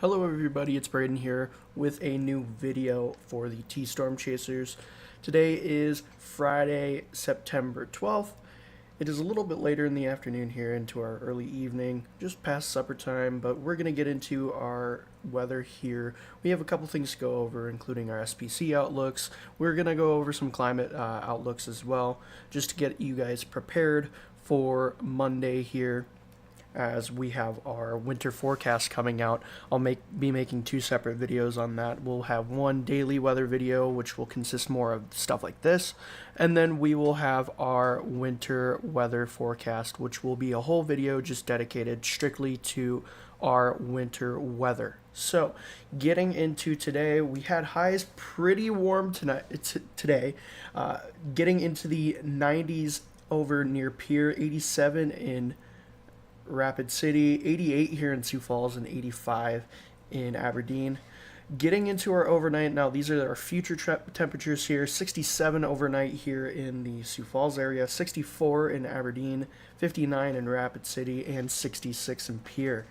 Hello everybody, it's Braden here with a new video for the T-Storm Chasers. Today is Friday, September 12th. It is a little bit later in the afternoon here into our early evening, just past supper time, but we're going to get into our weather here. We have a couple things to go over, including our SPC outlooks. We're going to go over some climate outlooks as well, just to get you guys prepared for Monday here, as we have our winter forecast coming out. I'll be making two separate videos on that. We'll have one daily weather video, which will consist more of stuff like this, and then we will have our winter weather forecast, which will be a whole video just dedicated strictly to our winter weather. So, getting into today, we had highs pretty warm today, getting into the 90s over near Pier, 87 in Rapid City, 88 here in Sioux Falls, and 85 in Aberdeen. Getting into our overnight, now these are our future temperatures here. 67 overnight here in the Sioux Falls area, 64 in Aberdeen, 59 in Rapid City, and 66 in Pier.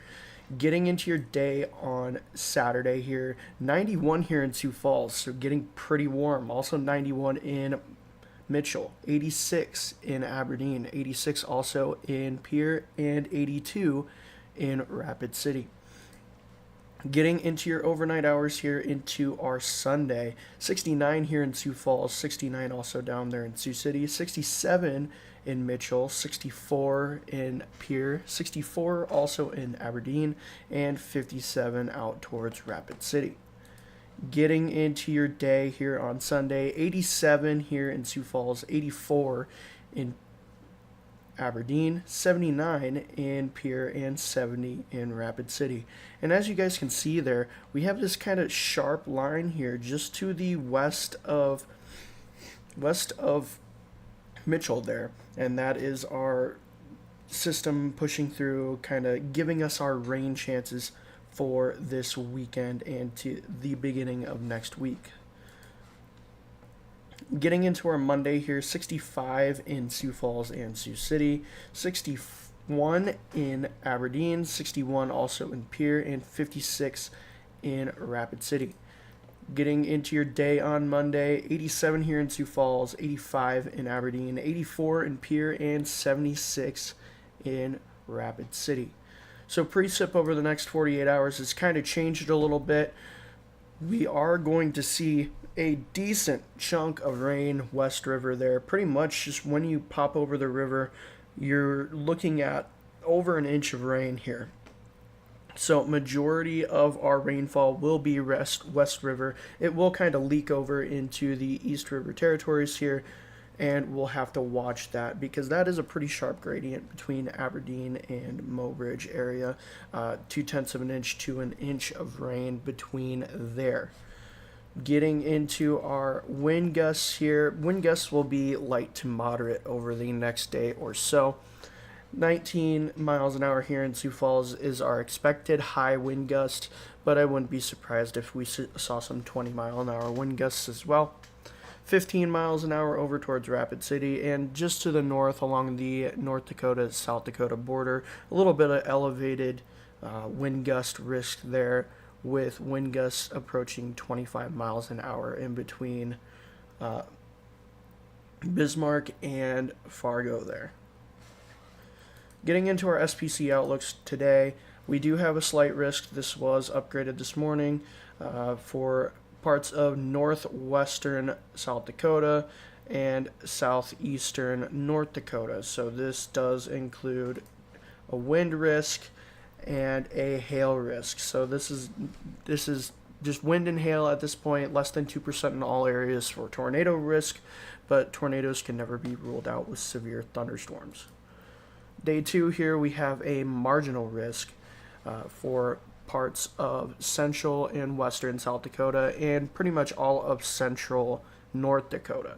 Getting into your day on Saturday here, 91 here in Sioux Falls, so getting pretty warm. Also 91 in Mitchell, 86 in Aberdeen, 86 also in Pier, and 82 in Rapid City. Getting into your overnight hours here into our Sunday, 69 here in Sioux Falls, 69 also down there in Sioux City, 67 in Mitchell, 64 in Pier, 64 also in Aberdeen, and 57 out towards Rapid City. Getting into your day here on Sunday, 87 here in Sioux Falls, 84 in Aberdeen, 79 in Pier, and 70 in Rapid City. And as you guys can see there, we have this kind of sharp line here just to the west of Mitchell there, and that is our system pushing through, kind of giving us our rain chances for this weekend and to the beginning of next week. Getting into our Monday here, 65 in Sioux Falls and Sioux City, 61 in Aberdeen, 61 also in Pier, and 56 in Rapid City. Getting into your day on Monday, 87 here in Sioux Falls, 85 in Aberdeen, 84 in Pier, and 76 in Rapid City. So precip over the next 48 hours has kind of changed a little bit. We are going to see a decent chunk of rain West River there. Pretty much just when you pop over the river, you're looking at over an inch of rain here. So majority of our rainfall will be West River. It will kind of leak over into the East River territories here, and we'll have to watch that because that is a pretty sharp gradient between Aberdeen and Mobridge area. 0.2 of an inch to an inch of rain between there. Getting into our wind gusts here, wind gusts will be light to moderate over the next day or so. 19 miles an hour here in Sioux Falls is our expected high wind gust, but I wouldn't be surprised if we saw some 20-mile-an-hour wind gusts as well. 15 miles an hour over towards Rapid City, and just to the north along the North Dakota-South Dakota border, a little bit of elevated wind gust risk there, with wind gusts approaching 25 miles an hour in between Bismarck and Fargo there. Getting into our SPC outlooks today, we do have a slight risk. This was upgraded this morning for parts of northwestern South Dakota and southeastern North Dakota. So this does include a wind risk and a hail risk. So this is just wind and hail at this point, less than 2% in all areas for tornado risk, but tornadoes can never be ruled out with severe thunderstorms. Day 2 here, we have a marginal risk for parts of central and western South Dakota and pretty much all of central North Dakota.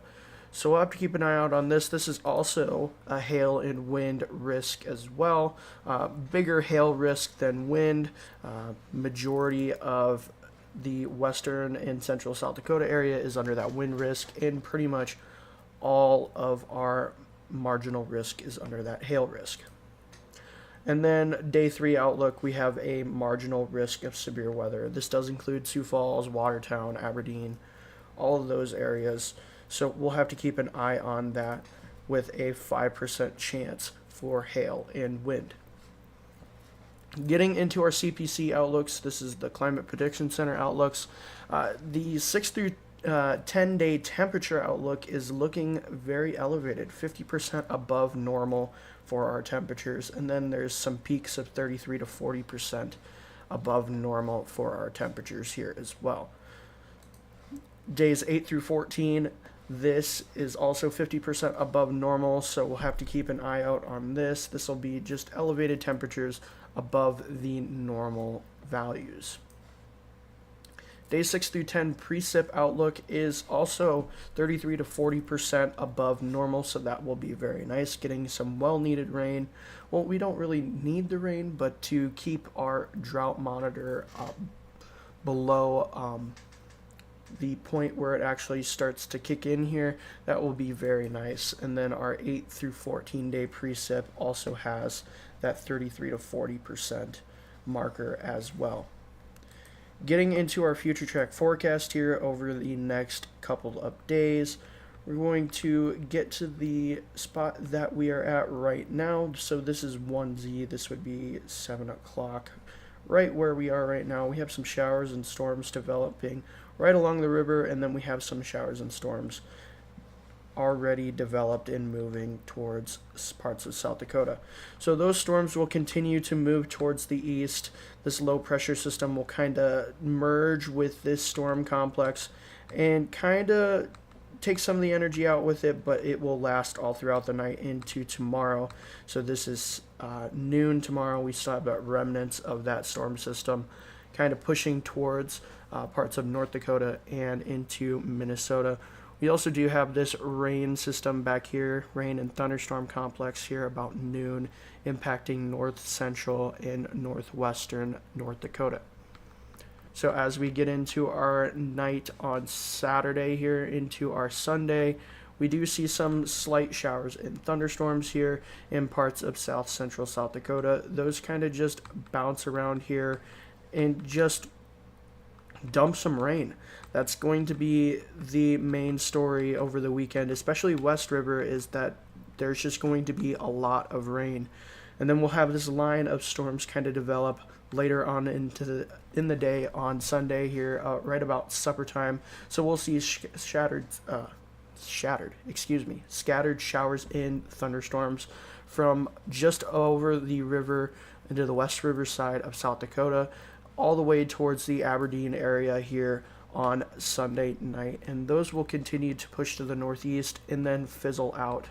So we'll have to keep an eye out on this. This is also a hail and wind risk as well. Bigger hail risk than wind. Majority of the western and central South Dakota area is under that wind risk, and pretty much all of our marginal risk is under that hail risk. And then day 3 outlook, we have a marginal risk of severe weather. This does include Sioux Falls, Watertown, Aberdeen, all of those areas. So we'll have to keep an eye on that with a 5% chance for hail and wind. Getting into our CPC outlooks, this is the Climate Prediction Center outlooks. The 6 through 10-day temperature outlook is looking very elevated, 50% above normal for our temperatures, and then there's some peaks of 33 to 40% above normal for our temperatures here as well. Days 8 through 14, this is also 50% above normal, so we'll have to keep an eye out on this. This will be just elevated temperatures above the normal values. Day 6 through 10 precip outlook is also 33 to 40% above normal, so that will be very nice, getting some well-needed rain. Well, we don't really need the rain, but to keep our drought monitor below the point where it actually starts to kick in here, that will be very nice. And then our 8 through 14 day precip also has that 33 to 40% marker as well. Getting into our future track forecast here over the next couple of days, we're going to get to the spot that we are at right now. So this is 1Z, this would be 7 o'clock. Right where we are right now, we have some showers and storms developing right along the river, and then we have some showers and storms already developed and moving towards parts of South Dakota. So those storms will continue to move towards the east. This low pressure system will kind of merge with this storm complex and kind of take some of the energy out with it, but it will last all throughout the night into tomorrow. So this is noon tomorrow. We still have remnants of that storm system kind of pushing towards parts of North Dakota and into Minnesota. We also do have this rain system back here, rain and thunderstorm complex here about noon, impacting north central and northwestern North Dakota. So as we get into our night on Saturday here into our Sunday, we do see some slight showers and thunderstorms here in parts of south central South Dakota. Those kind of just bounce around here and just dump some rain. That's going to be the main story over the weekend, especially West River, is that there's just going to be a lot of rain. And then we'll have this line of storms kind of develop later on in the day on Sunday here, right about supper time. So we'll see scattered showers and thunderstorms from just over the river into the West River side of South Dakota, all the way towards the Aberdeen area here on Sunday night, and those will continue to push to the northeast and then fizzle out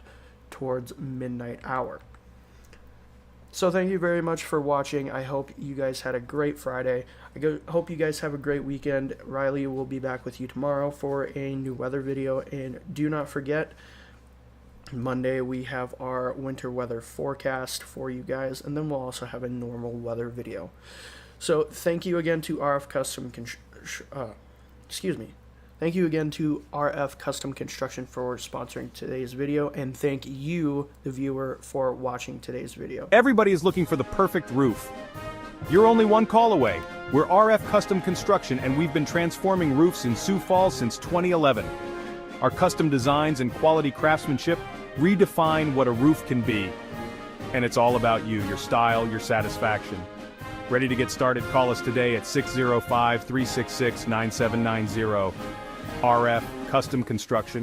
towards midnight hour. So thank you very much for watching. I hope you guys had a great Friday. I hope you guys have a great weekend. Riley will be back with you tomorrow for a new weather video, and do not forget, Monday we have our winter weather forecast for you guys, and then we'll also have a normal weather video. So thank you again to RF Custom Construction for sponsoring today's video, and thank you, the viewer, for watching today's video. Everybody is looking for the perfect roof. You're only one call away. We're RF Custom Construction, and we've been transforming roofs in Sioux Falls since 2011. Our custom designs and quality craftsmanship redefine what a roof can be. And it's all about you, your style, your satisfaction. Ready to get started? Call us today at 605-366-9790. RF Custom Construction.